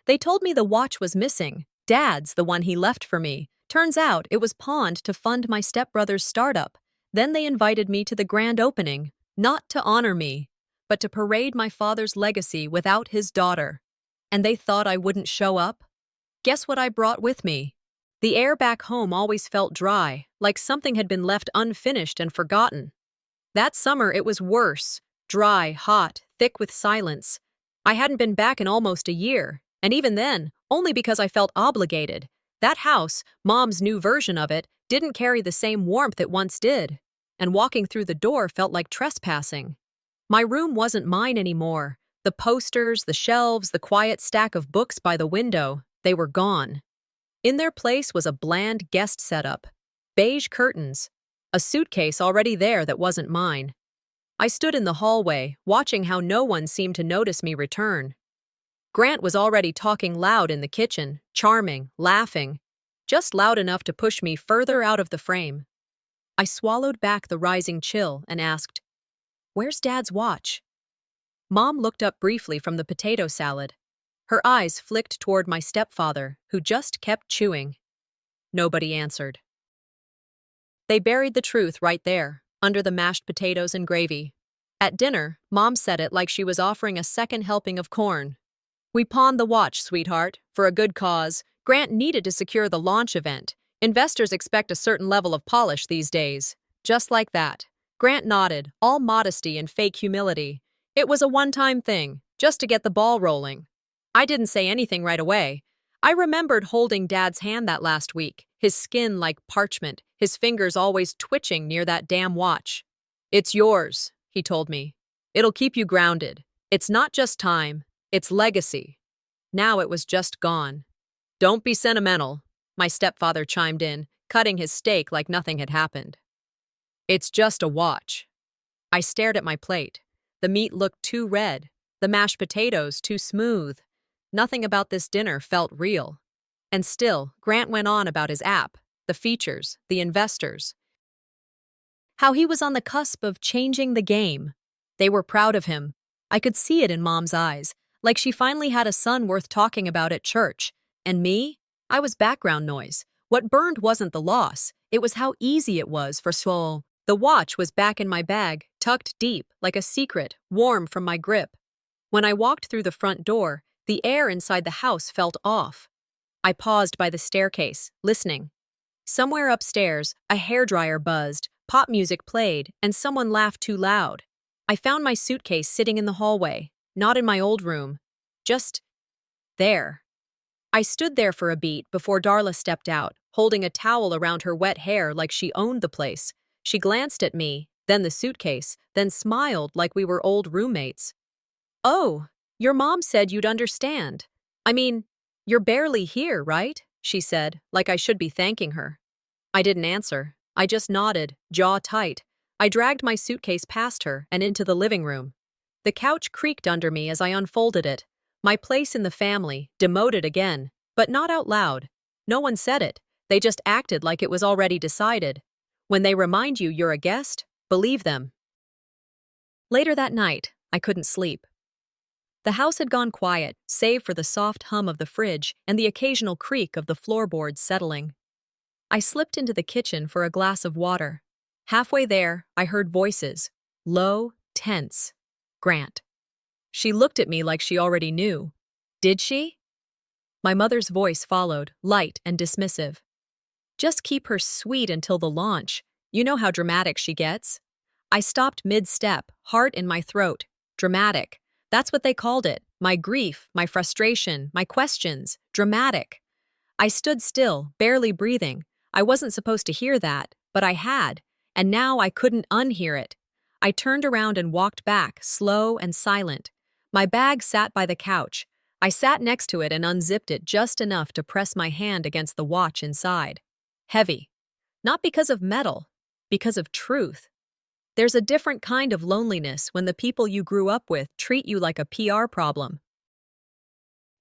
They told me the watch was missing. Dad's the one he left for me. Turns out it was pawned to fund my stepbrother's startup. Then they invited me to the grand opening, not to honor me, but to parade my father's legacy without his daughter. And they thought I wouldn't show up? Guess what I brought with me? The air back home always felt dry, like something had been left unfinished and forgotten. That summer it was worse. Dry, hot, thick with silence. I hadn't been back in almost a year, and even then, only because I felt obligated. That house, Mom's new version of it, didn't carry the same warmth it once did, and walking through the door felt like trespassing. My room wasn't mine anymore. The posters, the shelves, the quiet stack of books by the window, they were gone. In their place was a bland guest setup, beige curtains, a suitcase already there that wasn't mine. I stood in the hallway, watching how no one seemed to notice me return. Grant was already talking loud in the kitchen, charming, laughing, just loud enough to push me further out of the frame. I swallowed back the rising chill and asked, "Where's Dad's watch?" Mom looked up briefly from the potato salad. Her eyes flicked toward my stepfather, who just kept chewing. Nobody answered. They buried the truth right there, under the mashed potatoes and gravy. At dinner, Mom said it like she was offering a second helping of corn. "We pawned the watch, sweetheart, for a good cause. Grant needed to secure the launch event. Investors expect a certain level of polish these days." Just like that. Grant nodded, all modesty and fake humility. It was a one-time thing, just to get the ball rolling. I didn't say anything right away. I remembered holding Dad's hand that last week, his skin like parchment, his fingers always twitching near that damn watch. "It's yours," he told me. "It'll keep you grounded. It's not just time, it's legacy." Now it was just gone. "Don't be sentimental," my stepfather chimed in, cutting his steak like nothing had happened. "It's just a watch." I stared at my plate. The meat looked too red, the mashed potatoes too smooth. Nothing about this dinner felt real. And still, Grant went on about his app, the features, the investors. How he was on the cusp of changing the game. They were proud of him. I could see it in Mom's eyes, like she finally had a son worth talking about at church. And me? I was background noise. What burned wasn't the loss, it was how easy it was for Soul. The watch was back in my bag, tucked deep, like a secret, warm from my grip. When I walked through the front door, the air inside the house felt off. I paused by the staircase, listening. Somewhere upstairs, a hairdryer buzzed, pop music played, and someone laughed too loud. I found my suitcase sitting in the hallway, not in my old room, just there. I stood there for a beat before Darla stepped out, holding a towel around her wet hair like she owned the place. She glanced at me, then the suitcase, then smiled like we were old roommates. "Oh, your mom said you'd understand. I mean, you're barely here, right?" she said, like I should be thanking her. I didn't answer. I just nodded, jaw tight. I dragged my suitcase past her and into the living room. The couch creaked under me as I unfolded it. My place in the family, demoted again, but not out loud. No one said it. They just acted like it was already decided. When they remind you you're a guest, believe them. Later that night, I couldn't sleep. The house had gone quiet, save for the soft hum of the fridge and the occasional creak of the floorboards settling. I slipped into the kitchen for a glass of water. Halfway there, I heard voices. Low, tense. Grant. She looked at me like she already knew. Did she? My mother's voice followed, light and dismissive. "Just keep her sweet until the launch. You know how dramatic she gets." I stopped mid-step, heart in my throat. Dramatic. That's what they called it. My grief, my frustration, my questions. Dramatic. I stood still, barely breathing. I wasn't supposed to hear that, but I had, and now I couldn't unhear it. I turned around and walked back, slow and silent. My bag sat by the couch. I sat next to it and unzipped it just enough to press my hand against the watch inside. Heavy. Not because of metal, because of truth. There's a different kind of loneliness when the people you grew up with treat you like a PR problem.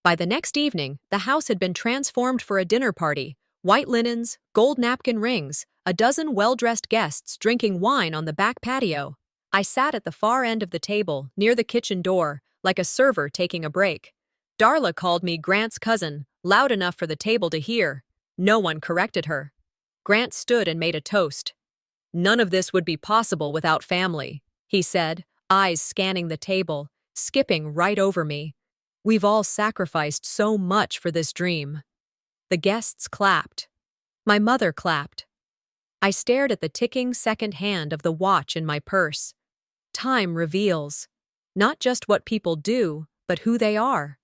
By the next evening, the house had been transformed for a dinner party. White linens, gold napkin rings, a dozen well-dressed guests drinking wine on the back patio. I sat at the far end of the table, near the kitchen door, like a server taking a break. Darla called me Grant's cousin, loud enough for the table to hear. No one corrected her. Grant stood and made a toast. None of this would be possible without family, he said, eyes scanning the table, skipping right over me. We've all sacrificed so much for this dream. The guests clapped. My mother clapped. I stared at the ticking second hand of the watch in my purse. Time reveals not just what people do, but who they are.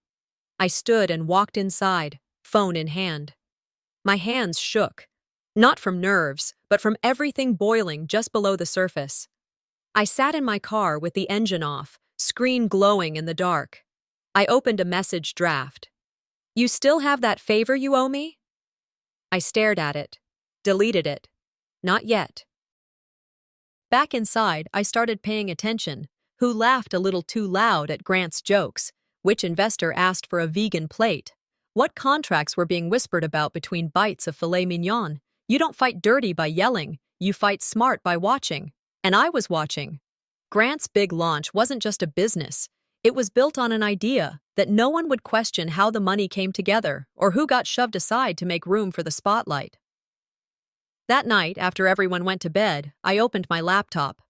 I stood and walked inside, phone in hand. My hands shook, not from nerves, but from everything boiling just below the surface. I sat in my car with the engine off, screen glowing in the dark. I opened a message draft. "You still have that favor you owe me?" I stared at it, deleted it. Not yet. Back inside, I started paying attention. Who laughed a little too loud at Grant's jokes? Which investor asked for a vegan plate? What contracts were being whispered about between bites of filet mignon? You don't fight dirty by yelling, you fight smart by watching. And I was watching. Grant's big launch wasn't just a business. It was built on an idea that no one would question how the money came together or who got shoved aside to make room for the spotlight. That night, after everyone went to bed, I opened my laptop.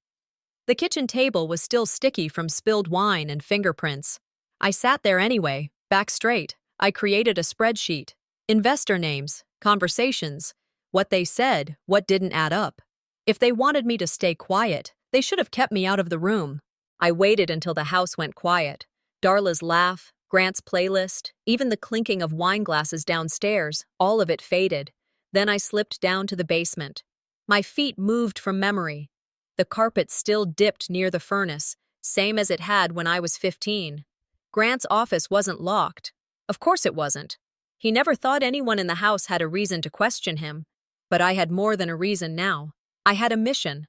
The kitchen table was still sticky from spilled wine and fingerprints. I sat there anyway, back straight. I created a spreadsheet. Investor names, conversations, what they said, what didn't add up. If they wanted me to stay quiet, they should have kept me out of the room. I waited until the house went quiet. Darla's laugh, Grant's playlist, even the clinking of wine glasses downstairs, all of it faded. Then I slipped down to the basement. My feet moved from memory. The carpet still dipped near the furnace, same as it had when I was 15. Grant's office wasn't locked. Of course it wasn't. He never thought anyone in the house had a reason to question him. But I had more than a reason now. I had a mission.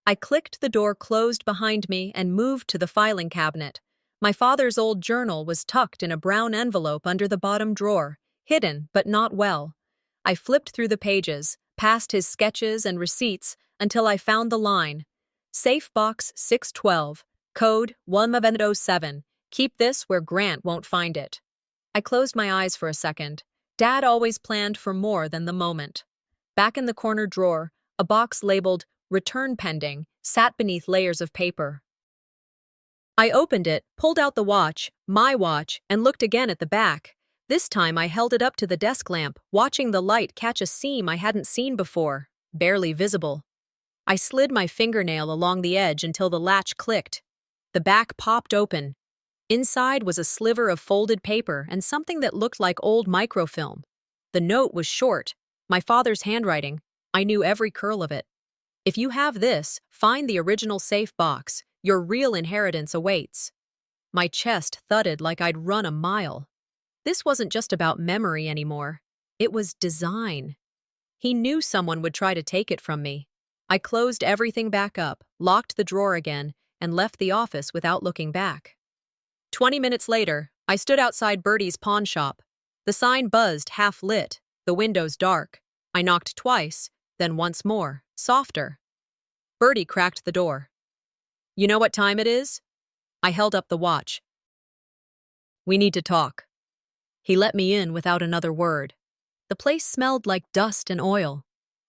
I clicked the door closed behind me and moved to the filing cabinet. My father's old journal was tucked in a brown envelope under the bottom drawer, hidden but not well. I flipped through the pages, past his sketches and receipts, until I found the line. Safe Box 612, code 107. Keep this where Grant won't find it. I closed my eyes for a second. Dad always planned for more than the moment. Back in the corner drawer, a box labeled Return Pending sat beneath layers of paper. I opened it, pulled out the watch, my watch, and looked again at the back. This time I held it up to the desk lamp, watching the light catch a seam I hadn't seen before, barely visible. I slid my fingernail along the edge until the latch clicked. The back popped open. Inside was a sliver of folded paper and something that looked like old microfilm. The note was short, my father's handwriting. I knew every curl of it. If you have this, find the original safe box. Your real inheritance awaits. My chest thudded like I'd run a mile. This wasn't just about memory anymore. It was design. He knew someone would try to take it from me. I closed everything back up, locked the drawer again, and left the office without looking back. 20 minutes later, I stood outside Bertie's pawn shop. The sign buzzed, half lit, the windows dark. I knocked twice, then once more, softer. Bertie cracked the door. "You know what time it is?" I held up the watch. "We need to talk." He let me in without another word. The place smelled like dust and oil.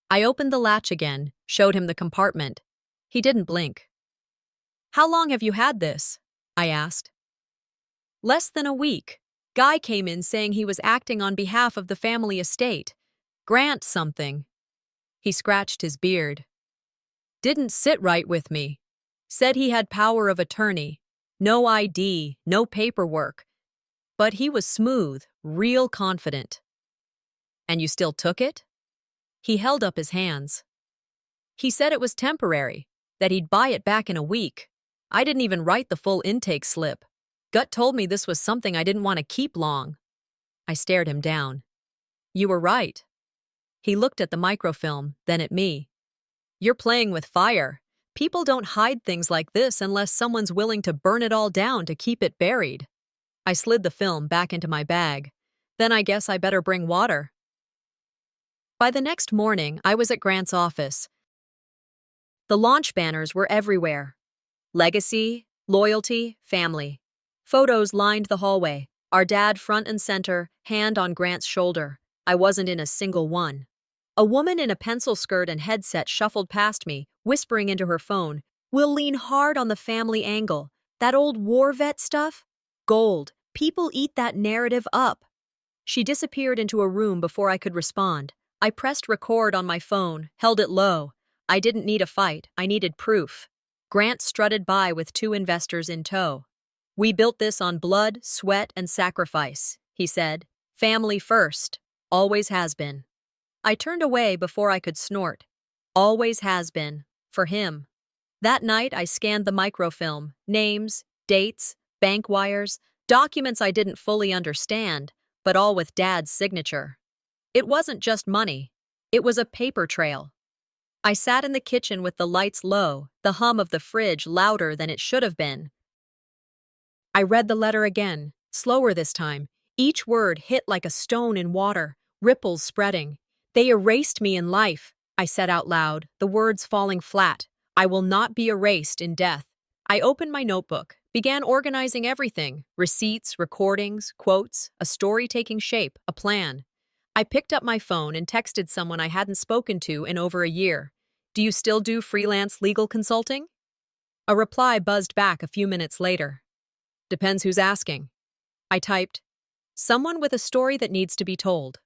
I opened the latch again, showed him the compartment. He didn't blink. "How long have you had this?" I asked. "Less than a week. Guy came in saying he was acting on behalf of the family estate. Grant something." He scratched his beard. "Didn't sit right with me. Said he had power of attorney. No ID, no paperwork. But he was smooth, real confident." "And you still took it?" He held up his hands. "He said it was temporary, that he'd buy it back in a week. I didn't even write the full intake slip. Gut told me this was something I didn't want to keep long." I stared him down. "You were right." He looked at the microfilm, then at me. "You're playing with fire. People don't hide things like this unless someone's willing to burn it all down to keep it buried." I slid the film back into my bag. Then I guess I better bring water. By the next morning, I was at Grant's office. The launch banners were everywhere. Legacy, loyalty, family. Photos lined the hallway. Our dad front and center, hand on Grant's shoulder. I wasn't in a single one. A woman in a pencil skirt and headset shuffled past me, whispering into her phone, "We'll lean hard on the family angle. That old war vet stuff? Gold. People eat that narrative up." She disappeared into a room before I could respond. I pressed record on my phone, held it low. I didn't need a fight, I needed proof. Grant strutted by with two investors in tow. "We built this on blood, sweat, and sacrifice," he said. "Family first. Always has been." I turned away before I could snort. Always has been. For him. That night, I scanned the microfilm. Names, dates, bank wires, documents I didn't fully understand, but all with Dad's signature. It wasn't just money. It was a paper trail. I sat in the kitchen with the lights low, the hum of the fridge louder than it should have been. I read the letter again, slower this time. Each word hit like a stone in water, ripples spreading. "They erased me in life," I said out loud, the words falling flat. "I will not be erased in death." I opened my notebook, began organizing everything, receipts, recordings, quotes, a story taking shape, a plan. I picked up my phone and texted someone I hadn't spoken to in over a year. "Do you still do freelance legal consulting?" A reply buzzed back a few minutes later. "Depends who's asking." I typed, "Someone with a story that needs to be told."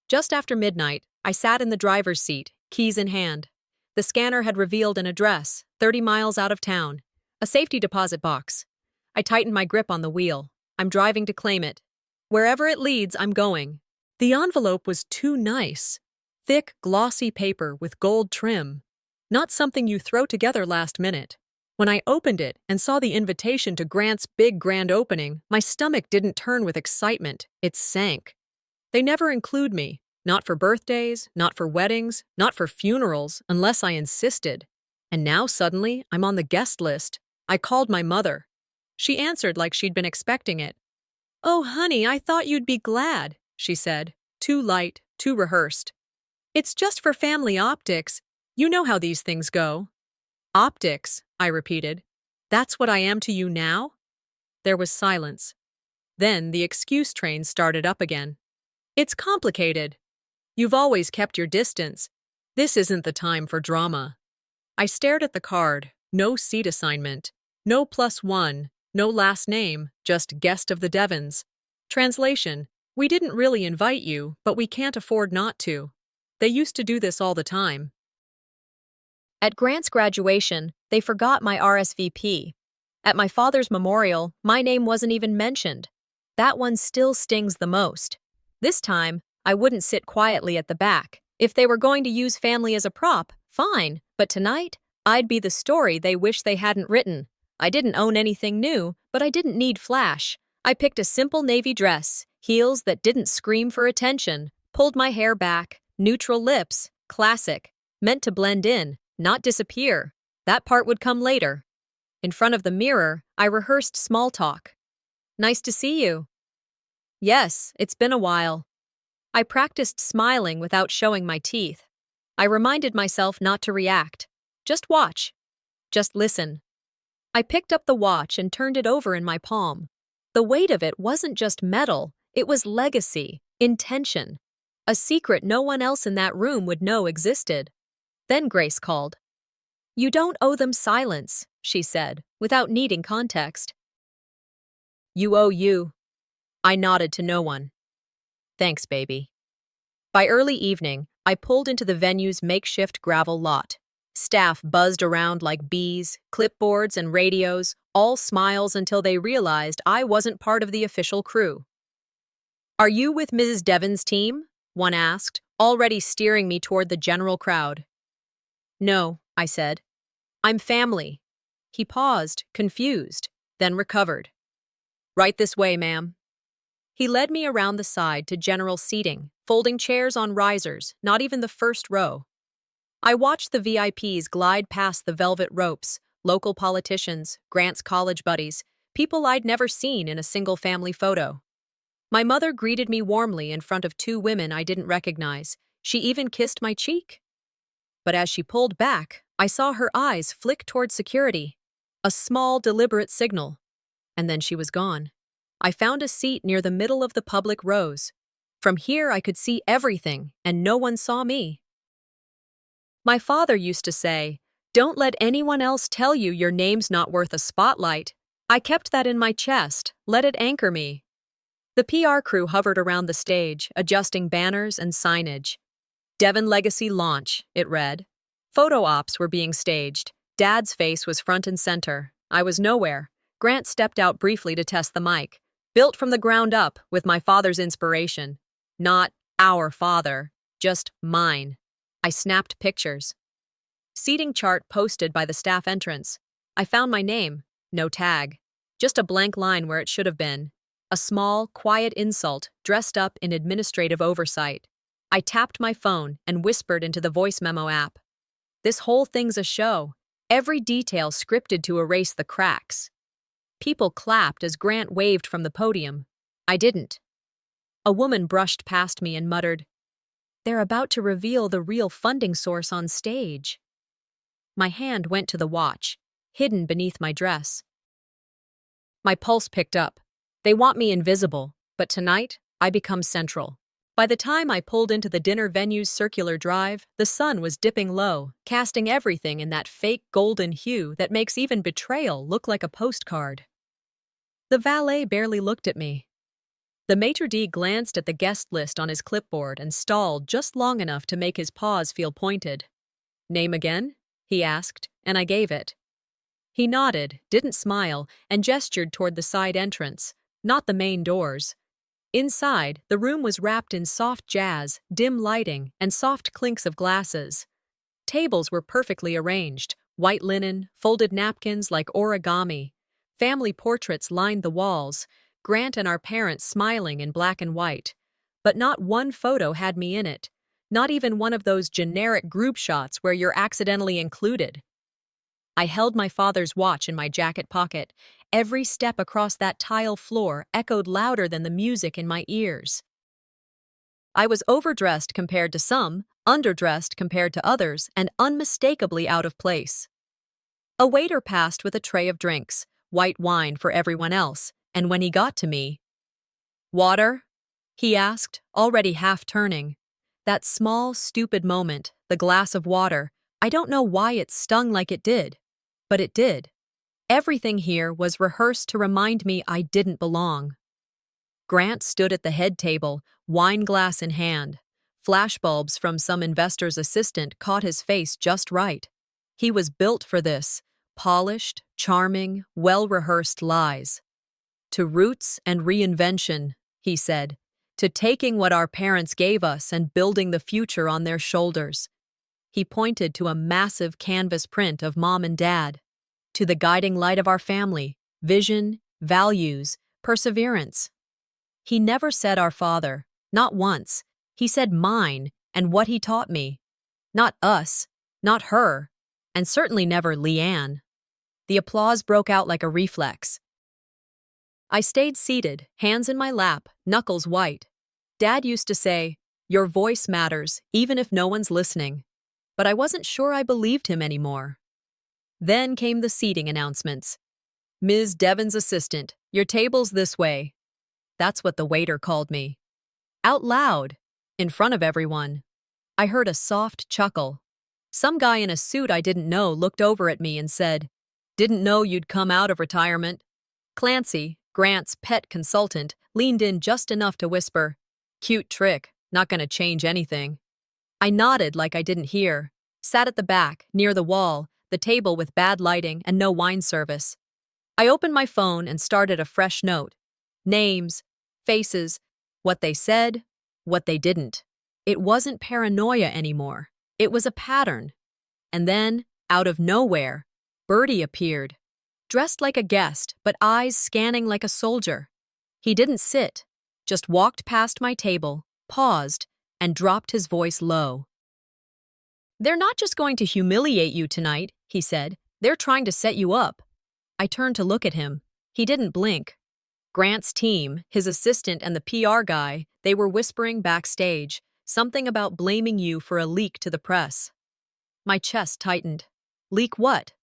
Just after midnight, I sat in the driver's seat, keys in hand. The scanner had revealed an address, 30 miles out of town, a safety deposit box. I tightened my grip on the wheel. I'm driving to claim it. Wherever it leads, I'm going. The envelope was too nice. Thick, glossy paper with gold trim. Not something you throw together last minute. When I opened it and saw the invitation to Grant's big grand opening, my stomach didn't turn with excitement, it sank. They never include me, not for birthdays, not for weddings, not for funerals, unless I insisted. And now suddenly, I'm on the guest list. I called my mother. She answered like she'd been expecting it. "Oh, honey, I thought you'd be glad," she said, too light, too rehearsed. "It's just for family optics. You know how these things go." "Optics," I repeated. "That's what I am to you now?" There was silence. Then the excuse train started up again. "It's complicated. You've always kept your distance. This isn't the time for drama." I stared at the card. No seat assignment. No +1. No last name. Just guest of the Devons. Translation: "We didn't really invite you, but we can't afford not to." They used to do this all the time. At Grant's graduation, they forgot my RSVP. At my father's memorial, my name wasn't even mentioned. That one still stings the most. This time, I wouldn't sit quietly at the back. If they were going to use family as a prop, fine, but tonight, I'd be the story they wish they hadn't written. I didn't own anything new, but I didn't need flash. I picked a simple navy dress, heels that didn't scream for attention, pulled my hair back, neutral lips, classic, meant to blend in, not disappear. That part would come later. In front of the mirror, I rehearsed small talk. "Nice to see you." "Yes, it's been a while." I practiced smiling without showing my teeth. I reminded myself not to react. Just watch. Just listen. I picked up the watch and turned it over in my palm. The weight of it wasn't just metal, it was legacy, intention. A secret no one else in that room would know existed. Then Grace called. "You don't owe them silence," she said, without needing context. "You owe you." I nodded to no one. "Thanks, baby." By early evening, I pulled into the venue's makeshift gravel lot. Staff buzzed around like bees, clipboards and radios, all smiles until they realized I wasn't part of the official crew. "Are you with Mrs. Devon's team?" one asked, already steering me toward the general crowd. "No," I said. "I'm family." He paused, confused, then recovered. "Right this way, ma'am." He led me around the side to general seating, folding chairs on risers, not even the first row. I watched the VIPs glide past the velvet ropes, local politicians, Grant's college buddies, people I'd never seen in a single family photo. My mother greeted me warmly in front of two women I didn't recognize. She even kissed my cheek. But as she pulled back, I saw her eyes flick toward security. A small, deliberate signal. And then she was gone. I found a seat near the middle of the public rows. From here, I could see everything, and no one saw me. My father used to say, "Don't let anyone else tell you your name's not worth a spotlight." I kept that in my chest, let it anchor me. The PR crew hovered around the stage, adjusting banners and signage. Devon Legacy Launch, it read. Photo ops were being staged. Dad's face was front and center. I was nowhere. Grant stepped out briefly to test the mic. Built from the ground up, with my father's inspiration. Not our father, just mine. I snapped pictures. Seating chart posted by the staff entrance. I found my name. No tag. Just a blank line where it should have been. A small, quiet insult dressed up in administrative oversight. I tapped my phone and whispered into the voice memo app. This whole thing's a show. Every detail scripted to erase the cracks. People clapped as Grant waved from the podium. I didn't. A woman brushed past me and muttered, "They're about to reveal the real funding source on stage." My hand went to the watch, hidden beneath my dress. My pulse picked up. They want me invisible, but tonight, I become central. By the time I pulled into the dinner venue's circular drive, the sun was dipping low, casting everything in that fake golden hue that makes even Betrayal look like a postcard. The valet barely looked at me. The maitre d' glanced at the guest list on his clipboard and stalled just long enough to make his pause feel pointed. "Name again?" he asked, and I gave it. He nodded, didn't smile, and gestured toward the side entrance, not the main doors. Inside, the room was wrapped in soft jazz, dim lighting, and soft clinks of glasses. Tables were perfectly arranged, white linen, folded napkins like origami. Family portraits lined the walls, Grant and our parents smiling in black and white. But not one photo had me in it, not even one of those generic group shots where you're accidentally included. I held my father's watch in my jacket pocket. Every step across that tile floor echoed louder than the music in my ears. I was overdressed compared to some, underdressed compared to others, and unmistakably out of place. A waiter passed with a tray of drinks, white wine for everyone else, and when he got to me, "Water?" he asked, already half turning. That small, stupid moment, the glass of water, I don't know why it stung like it did. But it did. Everything here was rehearsed to remind me I didn't belong. Grant stood at the head table, wine glass in hand. Flashbulbs from some investor's assistant caught his face just right. He was built for this, polished, charming, well-rehearsed lies. "To roots and reinvention," he said, "to taking what our parents gave us and building the future on their shoulders." He pointed to a massive canvas print of Mom and Dad, to the guiding light of our family, vision, values, perseverance. He never said our father, not once. He said mine and what he taught me. Not us, not her, and certainly never Leanne. The applause broke out like a reflex. I stayed seated, hands in my lap, knuckles white. Dad used to say, "Your voice matters, even if no one's listening." But I wasn't sure I believed him anymore. Then came the seating announcements. "Ms. Devon's assistant, your table's this way." That's what the waiter called me. Out loud, in front of everyone. I heard a soft chuckle. Some guy in a suit I didn't know looked over at me and said, "Didn't know you'd come out of retirement." Clancy, Grant's pet consultant, leaned in just enough to whisper, "Cute trick, not gonna change anything." I nodded like I didn't hear, sat at the back, near the wall, the table with bad lighting and no wine service. I opened my phone and started a fresh note. Names, faces, what they said, what they didn't. It wasn't paranoia anymore. It was a pattern. And then, out of nowhere, Bertie appeared, dressed like a guest, but eyes scanning like a soldier. He didn't sit, just walked past my table, paused, and dropped his voice low. "They're not just going to humiliate you tonight," he said. "They're trying to set you up." I turned to look at him. He didn't blink. Grant's team, his assistant and the PR guy, they were whispering backstage, something about blaming you for a leak to the press. My chest tightened. Leak what?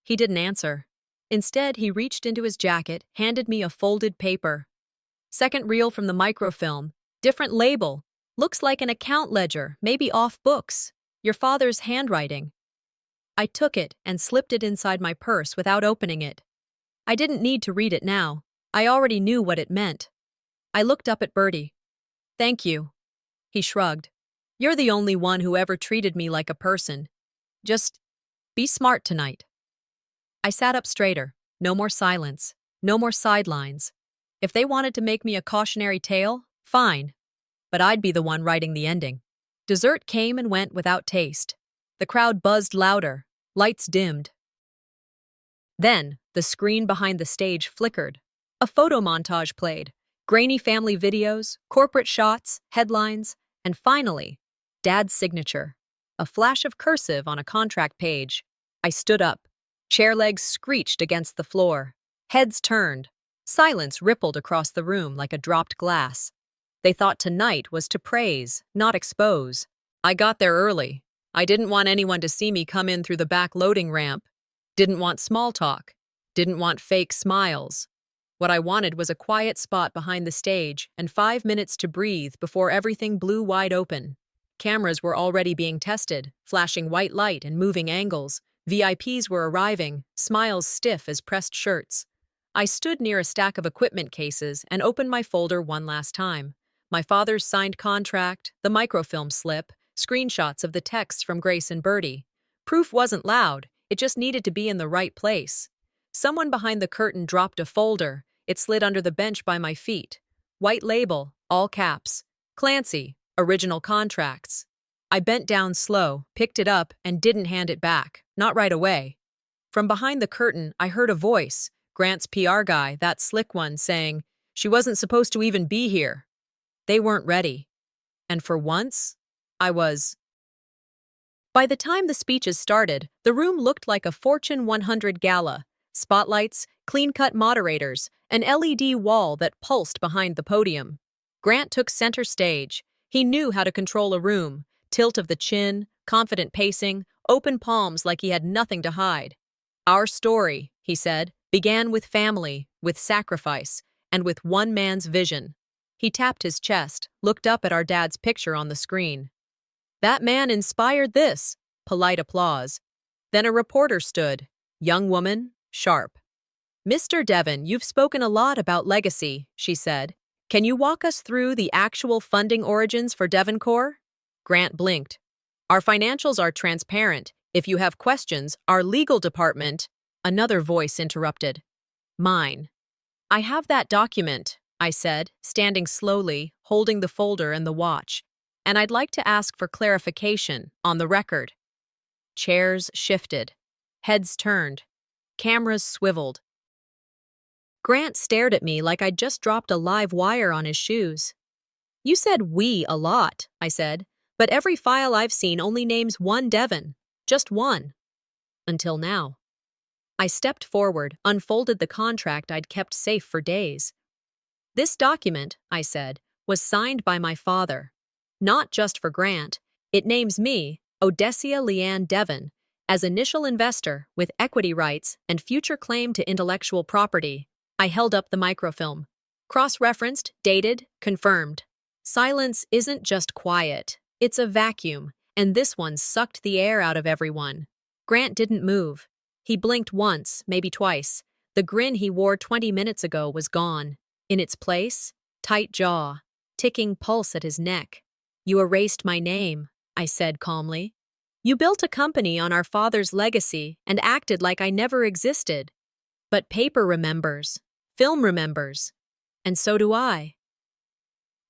He didn't answer. Instead, he reached into his jacket, handed me a folded paper. Second reel from the microfilm. Different label. Looks like an account ledger, maybe off books. Your father's handwriting. I took it and slipped it inside my purse without opening it. I didn't need to read it now. I already knew what it meant. I looked up at Bertie. Thank you. He shrugged. You're the only one who ever treated me like a person. Just be smart tonight. I sat up straighter. No more silence. No more sidelines. If they wanted to make me a cautionary tale, fine. But I'd be the one writing the ending. Dessert came and went without taste. The crowd buzzed louder. Lights dimmed. Then, the screen behind the stage flickered. A photo montage played. Grainy family videos, corporate shots, headlines, and finally, Dad's signature. A flash of cursive on a contract page. I stood up. Chair legs screeched against the floor. Heads turned. Silence rippled across the room like a dropped glass. They thought tonight was to praise, not expose. I got there early. I didn't want anyone to see me come in through the back loading ramp. Didn't want small talk. Didn't want fake smiles. What I wanted was a quiet spot behind the stage and 5 minutes to breathe before everything blew wide open. Cameras were already being tested, flashing white light and moving angles. VIPs were arriving, smiles stiff as pressed shirts. I stood near a stack of equipment cases and opened my folder one last time. My father's signed contract, the microfilm slip, screenshots of the texts from Grace and Bertie. Proof wasn't loud, it just needed to be in the right place. Someone behind the curtain dropped a folder. It slid under the bench by my feet. White label, all caps. Clancy, original contracts. I bent down slow, picked it up, and didn't hand it back. Not right away. From behind the curtain, I heard a voice, Grant's PR guy, that slick one, saying, "She wasn't supposed to even be here." They weren't ready. And for once, I was. By the time the speeches started, the room looked like a Fortune 100 gala. Spotlights, clean-cut moderators, an LED wall that pulsed behind the podium. Grant took center stage. He knew how to control a room. Tilt of the chin, confident pacing, open palms like he had nothing to hide. Our story, he said, began with family, with sacrifice, and with one man's vision. He tapped his chest, looked up at our dad's picture on the screen. That man inspired this. Polite applause. Then a reporter stood. Young woman, sharp. Mr. Devon, you've spoken a lot about legacy, she said. Can you walk us through the actual funding origins for Devoncore? Grant blinked. Our financials are transparent. If you have questions, our legal department. Another voice interrupted. Mine. I have that document, I said, standing slowly, holding the folder and the watch. And I'd like to ask for clarification, on the record. Chairs shifted. Heads turned. Cameras swiveled. Grant stared at me like I'd just dropped a live wire on his shoes. You said "we" a lot, I said, but every file I've seen only names one Devon. Just one. Until now. I stepped forward, unfolded the contract I'd kept safe for days. This document, I said, was signed by my father. Not just for Grant. It names me, Odessia Leanne Devon, as initial investor with equity rights and future claim to intellectual property. I held up the microfilm. Cross-referenced, dated, confirmed. Silence isn't just quiet. It's a vacuum, and this one sucked the air out of everyone. Grant didn't move. He blinked once, maybe twice. The grin he wore 20 minutes ago was gone. In its place, tight jaw, ticking pulse at his neck. You erased my name, I said calmly. You built a company on our father's legacy and acted like I never existed. But paper remembers. Film remembers. And so do I.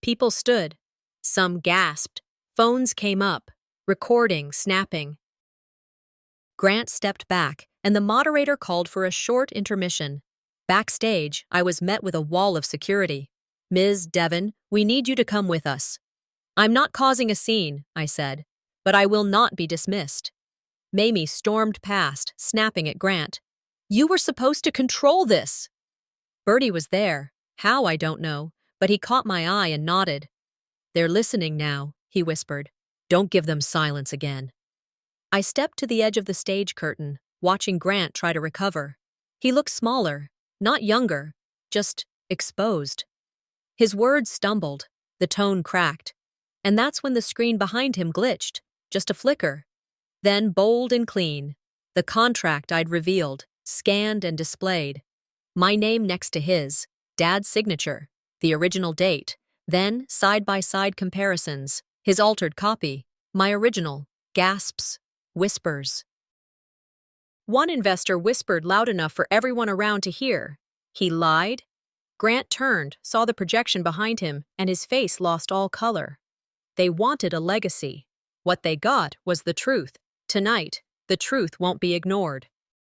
People stood. Some gasped. Phones came up. Recording, snapping. Grant stepped back, and the moderator called for a short intermission. Backstage, I was met with a wall of security. Ms. Devon, we need you to come with us. I'm not causing a scene, I said, but I will not be dismissed. Mamie stormed past, snapping at Grant. You were supposed to control this. Bertie was there. How, I don't know, but he caught my eye and nodded. They're listening now, he whispered. Don't give them silence again. I stepped to the edge of the stage curtain, watching Grant try to recover. He looked smaller, not younger, just exposed. His words stumbled, the tone cracked. And that's when the screen behind him glitched, just a flicker. Then, bold and clean, the contract I'd revealed, scanned and displayed. My name next to his, Dad's signature, the original date, then side-by-side comparisons, his altered copy, my original, gasps, whispers. One investor whispered loud enough for everyone around to hear. He lied? Grant turned, saw the projection behind him, and his face lost all color. They wanted a legacy. What they got was the truth. Tonight, the truth won't be ignored.